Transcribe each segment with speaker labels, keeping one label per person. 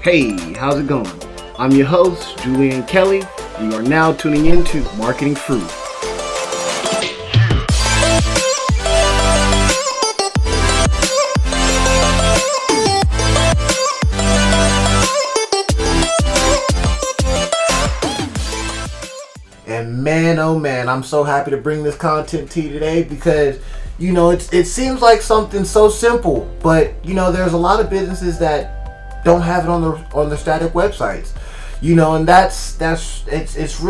Speaker 1: Hey, how's it going? I'm your host, Julian Kelly, and you are now tuning into Marketing Fruit. And man, oh man, I'm so happy to bring this content to you today because, it seems like something so simple, but, there's a lot of businesses that don't have it on their static websites, and it's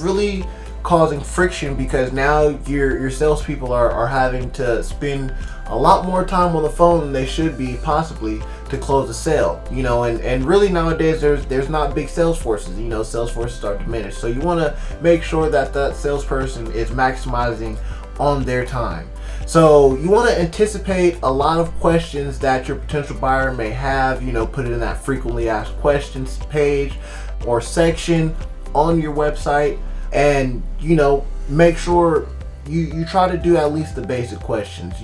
Speaker 1: really causing friction because now your salespeople are having to spend a lot more time on the phone than they should be possibly to close a sale, and really nowadays there's not big sales forces, sales forces are diminished, so you want to make sure that salesperson is maximizing on their time. So you want to anticipate a lot of questions that your potential buyer may have, put it in that frequently asked questions page or section on your website, and make sure you try to do at least the basic questions.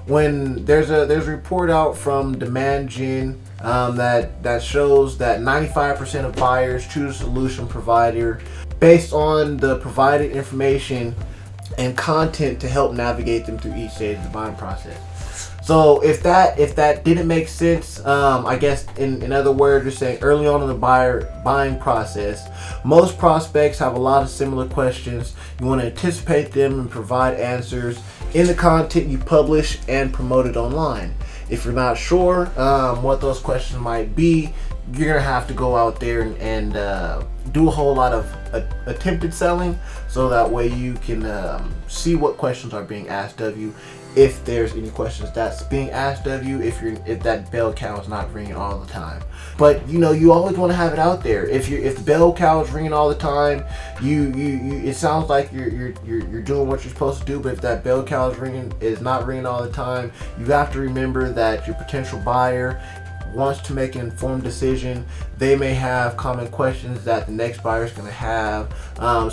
Speaker 1: When there's a report out from Demand Gen that shows that 95% of buyers choose a solution provider based on the provided information and content to help navigate them through each stage of the buying process. So if that didn't make sense, I guess in other words, you're saying early on in the buying process, most prospects have a lot of similar questions. You want to anticipate them and provide answers in the content you publish and promote it online. If you're not sure what those questions might be, you're gonna have to go out there and do a whole lot of attempted selling, so that way you can see what questions are being asked of you, if there's any questions that's being asked of you, if that bell cow is not ringing all the time. But you always want to have it out there. If the bell cow is ringing all the time, you it sounds like you're doing what you're supposed to do. But if that bell cow is not ringing all the time, you have to remember that your potential buyer wants to make an informed decision. They may have common questions that the next buyer is going to have.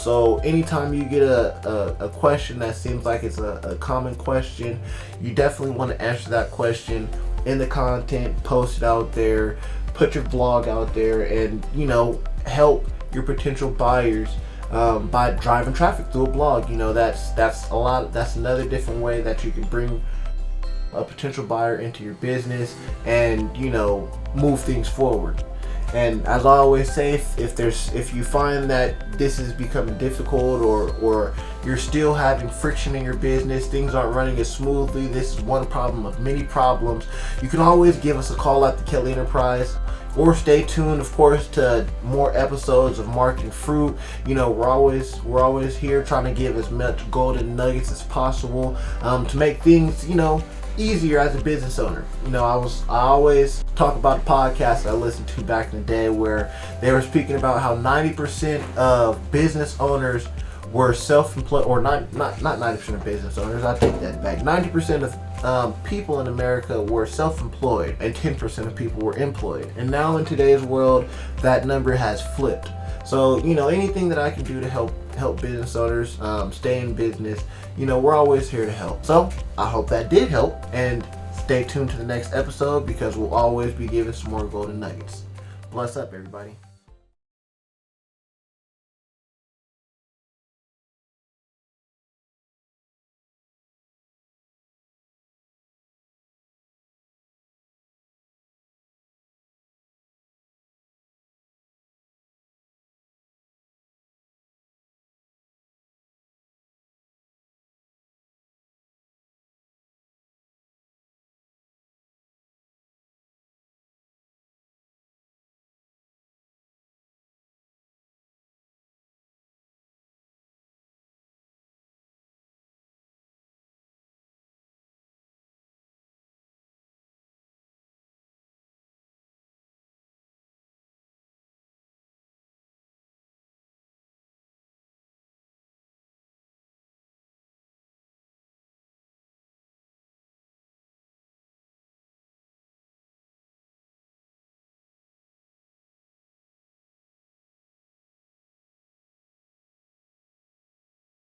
Speaker 1: So anytime you get a question that seems like it's a common question, you definitely want to answer that question in the content, post it out there, put your blog out there, and help your potential buyers by driving traffic through a blog. That's another different way that you can bring a potential buyer into your business and move things forward. And as I always say, if you find that this is becoming difficult or you're still having friction in your business, things aren't running as smoothly, this is one problem of many problems, you can always give us a call at the Kelly Enterprise, or stay tuned, of course, to more episodes of Marketing Fruit. We're always here trying to give as much golden nuggets as possible to make things easier as a business owner. I always talk about a podcast I listened to back in the day where they were speaking about how 90% of business owners were self-employed, or not 90% of business owners, I take that back. 90% of people in America were self-employed and 10% of people were employed. And now in today's world, that number has flipped. So, anything that I can do to help business owners stay in business, we're always here to help. So, I hope that did help, and stay tuned to the next episode because we'll always be giving some more golden nuggets. Bless up, everybody.